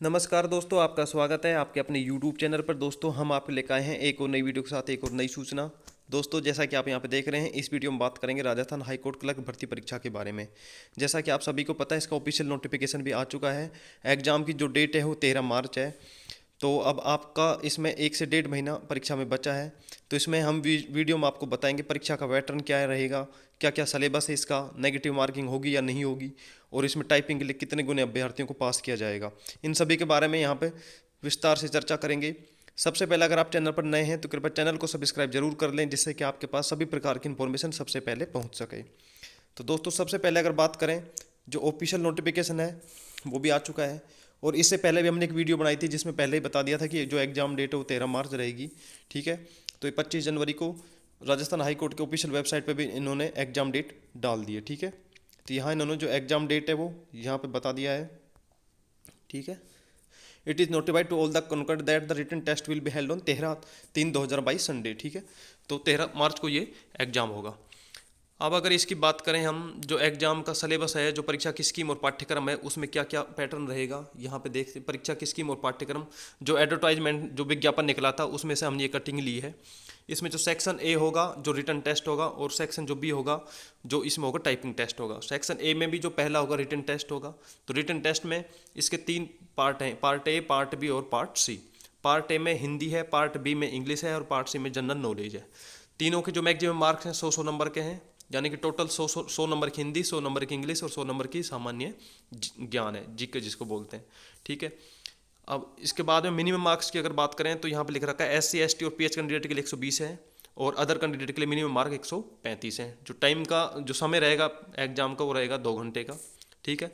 नमस्कार दोस्तों, आपका स्वागत है आपके अपने YouTube चैनल पर। दोस्तों, हम आपके लेकर आए हैं एक और नई वीडियो के साथ एक और नई सूचना। दोस्तों, जैसा कि आप यहां पे देख रहे हैं, इस वीडियो में बात करेंगे राजस्थान हाई कोर्ट क्लर्क भर्ती परीक्षा के बारे में। जैसा कि आप सभी को पता है, इसका ऑफिशियल नोटिफिकेशन भी आ चुका है। एग्ज़ाम की जो डेट है वो 13 मार्च है। तो अब आपका इसमें 1 से 1.5 महीना परीक्षा में बचा है। तो इसमें हम वीडियो में आपको बताएंगे परीक्षा का पैटर्न क्या रहेगा, क्या क्या सिलेबस है इसका, नेगेटिव मार्किंग होगी या नहीं होगी, और इसमें टाइपिंग के लिए कितने गुने अभ्यर्थियों को पास किया जाएगा। इन सभी के बारे में यहाँ पे विस्तार से चर्चा करेंगे। सबसे पहले, अगर आप चैनल पर नए हैं तो कृपया चैनल को सब्सक्राइब जरूर कर लें, जिससे कि आपके पास सभी प्रकार की इन्फॉर्मेशन सबसे पहले पहुँच सके। तो दोस्तों, सबसे पहले अगर बात करें, जो ऑफिशियल नोटिफिकेशन है वो भी आ चुका है। और इससे पहले भी हमने एक वीडियो बनाई थी जिसमें पहले ही बता दिया था कि जो एग्ज़ाम डेट है वो 13 मार्च रहेगी। ठीक है, तो ये 25 जनवरी को राजस्थान हाई कोर्ट के ऑफिशियल वेबसाइट पे भी इन्होंने एग्ज़ाम डेट डाल दी है। ठीक है, तो यहाँ इन्होंने जो एग्ज़ाम डेट है वो यहाँ पे बता दिया है। ठीक है, it is notified to all the concerned that the written test will be held on 13/3/2022 Sunday. ठीक है, तो 13 मार्च को ये एग्ज़ाम होगा। अब अगर इसकी बात करें हम, जो एग्जाम का सिलेबस है, जो परीक्षा की स्कीम और पाठ्यक्रम है, उसमें क्या क्या पैटर्न रहेगा यहाँ पे देखते हैं। परीक्षा की स्कीम और पाठ्यक्रम, जो एडवर्टाइजमेंट जो विज्ञापन निकला था उसमें से हमने ये कटिंग ली है। इसमें जो सेक्शन ए होगा जो रिटन टेस्ट होगा, और सेक्शन जो बी होगा जो इसमें होगा टाइपिंग टेस्ट होगा। सेक्शन ए में भी जो पहला होगा रिटन टेस्ट होगा। तो रिटन टेस्ट में इसके 3 पार्ट हैं, पार्ट ए, पार्ट बी और पार्ट सी। पार्ट ए में हिंदी है, पार्ट बी में इंग्लिश है और पार्ट सी में जनरल नॉलेज है। तीनों के जो मैक्सिमम मार्क्स हैं 100 नंबर के हैं, यानी कि टोटल 100 नंबर की हिंदी, 100 नंबर की इंग्लिश और 100 नंबर की सामान्य ज्ञान है, जीके जिसको बोलते हैं। ठीक है, अब इसके बाद में मिनिमम मार्क्स की अगर बात करें तो यहाँ पे लिख रखा है SC ST और PH कैंडिडेट के लिए 120 है, और अदर कैंडिडेट के लिए मिनिमम मार्क 135 है। जो टाइम का जो समय रहेगा एग्जाम का वो रहेगा 2 घंटे का। ठीक है,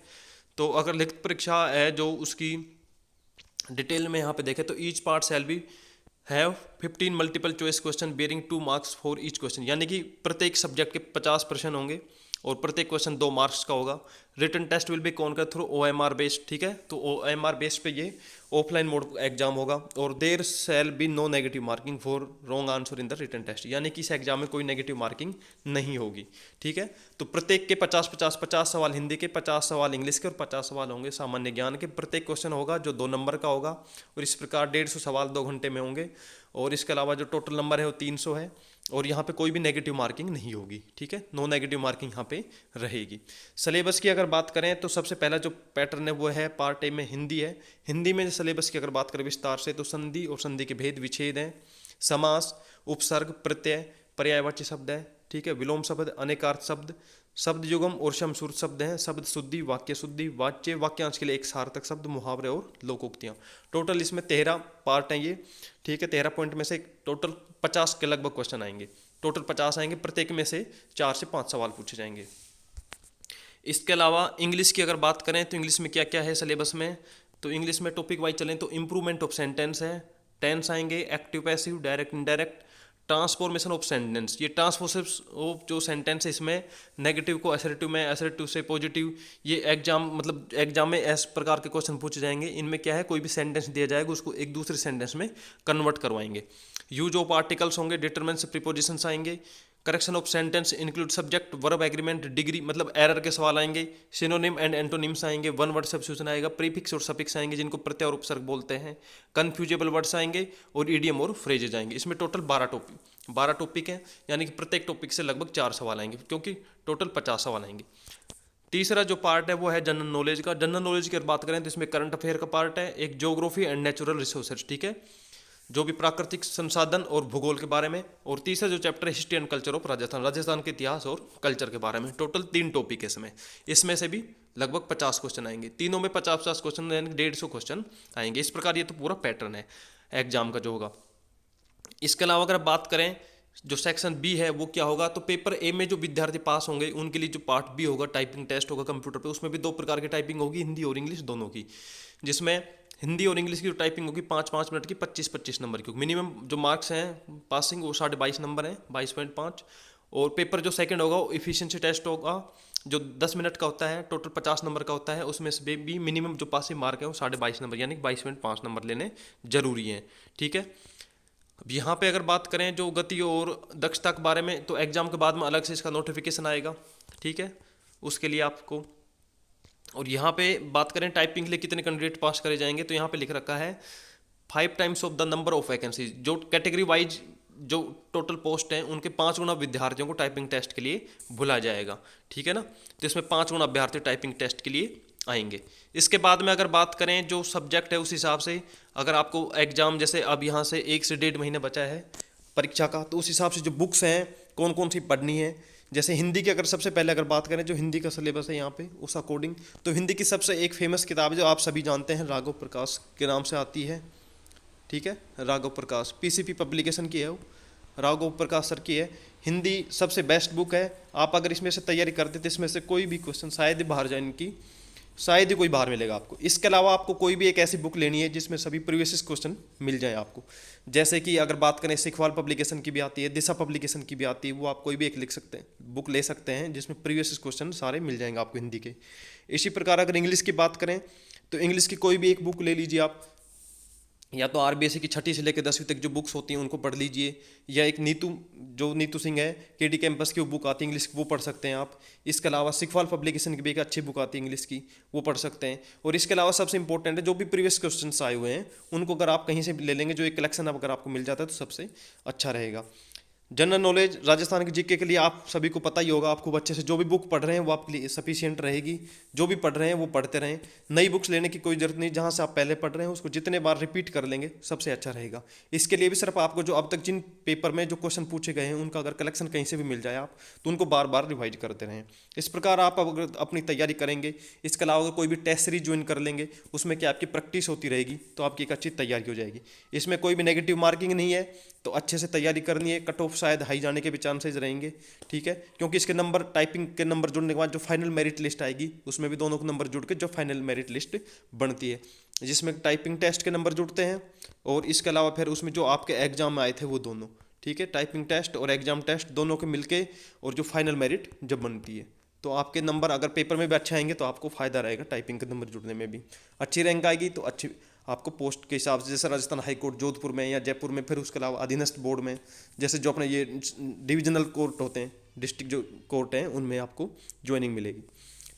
तो अगर लिखित परीक्षा है जो उसकी डिटेल में यहाँ पे देखें तो each part shall be have 15 multiple choice question bearing 2 marks for each question, यानी कि प्रत्येक सब्जेक्ट के 50 प्रश्न होंगे और प्रत्येक क्वेश्चन 2 मार्क्स का होगा। रिटन टेस्ट विल बी कौन का थ्रू OMR बेस्ड। ठीक है, तो OMR बेस्ड पे ये ऑफलाइन मोड एग्जाम होगा। और there shall be no negative marking for wrong answer in the written test, यानी कि इस एग्जाम में कोई नेगेटिव मार्किंग नहीं होगी। ठीक है, तो प्रत्येक के 50 सवाल हिंदी के, 50 सवाल इंग्लिश के और 50 सवाल होंगे सामान्य ज्ञान के। प्रत्येक क्वेश्चन होगा जो 2 नंबर का होगा, और इस प्रकार 150 सवाल 2 घंटे में होंगे। और इसके अलावा जो टोटल नंबर है वो 300 है, और यहाँ पे कोई भी नेगेटिव मार्किंग नहीं होगी। ठीक है, नो नेगेटिव मार्किंग यहाँ पे रहेगी। सिलेबस की अगर बात करें तो सबसे पहला जो पैटर्न है वो है पार्ट ए में हिंदी है। हिंदी में सिलेबस की अगर बात करें विस्तार से तो संधि और संधि के भेद विच्छेद हैं, समास, उपसर्ग, प्रत्यय, पर्यायवाची शब्द है। ठीक है, विलोम शब्द, अनेकार्थ शब्द, शब्द युगम और समश्रुत शब्द हैं, शब्द शुद्धि, वाक्य शुद्धि, वाच्य, वाक्यांश के लिए एक सार्थक शब्द, मुहावरे और लोकोक्तियाँ। टोटल इसमें 13 पार्ट हैं ये। ठीक है, 13 पॉइंट में से टोटल 50 के लगभग क्वेश्चन आएंगे। टोटल 50 आएंगे, प्रत्येक में से 4 से 5 सवाल पूछे जाएंगे। इसके अलावा इंग्लिश की अगर बात करें तो इंग्लिश में क्या क्या है सिलेबस में, तो इंग्लिश में टॉपिक वाइज चलें तो इंप्रूवमेंट ऑफ सेंटेंस है, टेंस आएंगे, active passive, direct indirect, transformation of sentence. ये ट्रांसफॉर्मेशन ऑफ जो सेंटेंस है इसमें नेगेटिव को असर्टिव में, असर्टिव से पॉजिटिव, ये एग्जाम मतलब एग्जाम में इस प्रकार के क्वेश्चन पूछे जाएंगे। इनमें क्या है, कोई भी सेंटेंस दिया जाएगा उसको एक दूसरे सेंटेंस में कन्वर्ट करवाएंगे। यूज ऑफ आर्टिकल्स होंगे, डिटरमिनेंट्स, प्रीपोजिशंस आएंगे, correction of sentence include subject, verb, agreement, degree मतलब एरर के सवाल आएंगे, सिनोनिम एंड एंटोनिम्स आएंगे, वन वर्ड सब्स्टिट्यूशन आएगा, प्रीफिक्स और सफिक्स आएंगे जिनको प्रत्यय और उपसर्ग बोलते हैं, कन्फ्यूजेबल वर्ड्स आएंगे, और ईडियम और फ्रेजेज आएंगे। इसमें टोटल 12 टॉपिक हैं, यानी कि प्रत्येक टॉपिक से लगभग 4 सवाल आएंगे, क्योंकि टोटल 50 सवाल आएंगे। तीसरा जो पार्ट है वो है जनरल नॉलेज का। जनरल नॉलेज की बात करें तो इसमें करंट अफेयर का पार्ट है, एक ज्योग्राफी एंड नेचुरल रिसोर्सेज। ठीक है, जो भी प्राकृतिक संसाधन और भूगोल के बारे में। और तीसरा जो चैप्टर है history and culture of Rajasthan, Rajasthan के इतिहास और कल्चर के बारे में। टोटल 3 टॉपिक है इसमें से भी लगभग 50 क्वेश्चन आएंगे। तीनों में 50-50 क्वेश्चन, यानी 150 क्वेश्चन आएंगे। इस प्रकार ये तो पूरा पैटर्न है एग्जाम का जो होगा। इसके अलावा अगर बात करें जो सेक्शन बी है वो क्या होगा, तो पेपर ए में जो विद्यार्थी पास होंगे उनके लिए जो पार्ट बी होगा, टाइपिंग टेस्ट होगा कंप्यूटर पे। उसमें भी 2 प्रकार की टाइपिंग होगी, हिंदी और इंग्लिश दोनों की, जिसमें हिंदी और इंग्लिश की जो टाइपिंग होगी 5-5 मिनट की, 25-25 नंबर की। मिनिमम जो मार्क्स हैं पासिंग वो 22.5 नंबर हैं, 22.5। और पेपर जो सेकंड होगा वो इफिशिएंसी टेस्ट होगा, जो 10 मिनट का होता है, टोटल 50 नंबर का होता है। उसमें से भी मिनिमम जो पासिंग मार्क है वो 22.5 नंबर, यानी 22.5 नंबर लेने जरूरी हैं। ठीक है, अब यहाँ पे अगर बात करें जो गति और दक्षता के बारे में, तो एग्जाम के बाद में अलग से इसका नोटिफिकेशन आएगा। ठीक है, उसके लिए आपको और यहाँ पे बात करें टाइपिंग के लिए कितने कैंडिडेट पास करे जाएंगे, तो यहाँ पे लिख रखा है 5 times of the number of vacancies. जो कैटेगरी वाइज जो टोटल पोस्ट हैं उनके 5 गुना विद्यार्थियों को टाइपिंग टेस्ट के लिए बुला जाएगा, ठीक है ना। तो इसमें 5 गुना अभ्यर्थी टाइपिंग टेस्ट के लिए आएंगे। इसके बाद में अगर बात करें जो सब्जेक्ट है उस हिसाब से, अगर आपको एग्जाम जैसे अब यहाँ से 1 से 1.5 महीने बचा है परीक्षा का, तो उस हिसाब से जो बुक्स हैं कौन कौन सी पढ़नी है। जैसे हिंदी की अगर सबसे पहले अगर बात करें, जो हिंदी का सिलेबस है यहाँ पे उस अकॉर्डिंग, तो हिंदी की सबसे एक फेमस किताब है जो आप सभी जानते हैं, राघव प्रकाश के नाम से आती है, ठीक है। राघव प्रकाश पीसीपी पब्लिकेशन की है वो, राघव प्रकाश सर की है। हिंदी सबसे बेस्ट बुक है। आप अगर इसमें से तैयारी करते तो इसमें से कोई भी क्वेश्चन शायद ही बाहर जाए इनकी, शायद ही कोई बाहर मिलेगा आपको। इसके अलावा आपको कोई भी एक ऐसी बुक लेनी है जिसमें सभी प्रीवियस क्वेश्चन मिल जाए आपको। जैसे कि अगर बात करें सिखवाल पब्लिकेशन की भी आती है, दिशा पब्लिकेशन की भी आती है, वो आप कोई भी एक लिख सकते हैं, बुक ले सकते हैं जिसमें प्रीवियस क्वेश्चन सारे मिल जाएंगे आपको हिंदी के। इसी प्रकार अगर इंग्लिश की बात करें तो इंग्लिश की कोई भी एक बुक ले लीजिए आप, या तो आरबीएससी की 6ठी से लेकर 10वीं तक जो बुक्स होती हैं उनको पढ़ लीजिए, या एक नीतू जो नीतू सिंह है केडी कैंपस की वो बुक आती है इंग्लिश की, वो पढ़ सकते हैं आप। इसके अलावा सिखवाल पब्लिकेशन की भी एक अच्छी बुक आती है इंग्लिश की, वो पढ़ सकते हैं। और इसके अलावा सबसे इंपॉर्टेंट है जो भी प्रीवियस क्वेश्चन आए हुए हैं उनको अगर आप कहीं से ले लेंगे, जो एक कलेक्शन अगर आपको मिल जाता है तो सबसे अच्छा रहेगा। जनरल नॉलेज राजस्थान के जीके के लिए आप सभी को पता ही होगा, आप खूब अच्छे से जो भी बुक पढ़ रहे हैं वो आपके लिए सफिशिएंट रहेगी। जो भी पढ़ रहे हैं वो पढ़ते रहें, नई बुक्स लेने की कोई जरूरत नहीं। जहाँ से आप पहले पढ़ रहे हैं उसको जितने बार रिपीट कर लेंगे सबसे अच्छा रहेगा। इसके लिए भी सिर्फ आपको जो अब तक जिन पेपर में जो क्वेश्चन पूछे गए हैं उनका अगर कलेक्शन कहीं से भी मिल जाए आप, तो उनको बार बार रिवाइज करते रहें। इस प्रकार आप अगर अपनी तैयारी करेंगे, इसके अलावा अगर कोई भी टेस्ट सीरीज ज्वाइन कर लेंगे उसमें क्या आपकी प्रैक्टिस होती रहेगी, तो आपकी एक अच्छी तैयारी हो जाएगी। इसमें कोई भी नेगेटिव मार्किंग नहीं है, तो अच्छे से तैयारी करनी है। कट ऑफ शायद हाई जाने के भी चांसेस रहेंगे, ठीक है, क्योंकि इसके नंबर टाइपिंग के नंबर जुड़ने के बाद जो फाइनल मेरिट लिस्ट आएगी उसमें भी दोनों के नंबर जुड़ के जो फाइनल मेरिट लिस्ट बनती है, जिसमें टाइपिंग टेस्ट के नंबर जुड़ते हैं और इसके अलावा फिर उसमें जो आपके एग्जाम में आए थे वो दोनों, ठीक है, टाइपिंग टेस्ट और एग्जाम टेस्ट दोनों के मिलके और जो फाइनल मेरिट जब बनती है, तो आपके नंबर अगर पेपर में भी अच्छे आएंगे तो आपको फायदा रहेगा, टाइपिंग के नंबर जुड़ने में भी अच्छी रैंक आएगी तो अच्छी आपको पोस्ट के हिसाब से, जैसे राजस्थान हाई कोर्ट जोधपुर में या जयपुर में, फिर उसके अलावा अधीनस्थ बोर्ड में, जैसे जो अपने ये डिविजनल कोर्ट होते हैं, डिस्ट्रिक्ट जो कोर्ट हैं उनमें आपको ज्वाइनिंग मिलेगी।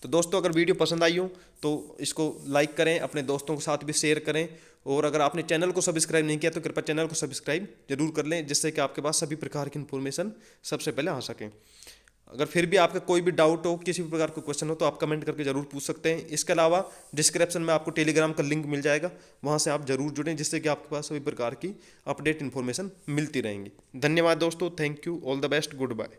तो दोस्तों अगर वीडियो पसंद आई हो तो इसको लाइक करें, अपने दोस्तों के साथ भी शेयर करें, और अगर आपने चैनल को सब्सक्राइब नहीं किया तो कृपया चैनल को सब्सक्राइब जरूर कर लें, जिससे कि आपके पास सभी प्रकार की इन्फॉर्मेशन सबसे पहले आ सकें। अगर फिर भी आपका कोई भी डाउट हो, किसी भी प्रकार का क्वेश्चन हो, तो आप कमेंट करके जरूर पूछ सकते हैं। इसके अलावा डिस्क्रिप्शन में आपको टेलीग्राम का लिंक मिल जाएगा, वहां से आप जरूर जुड़ें, जिससे कि आपके पास सभी प्रकार की अपडेट इन्फॉर्मेशन मिलती रहेंगी। धन्यवाद दोस्तों, thank you, all the best, good bye.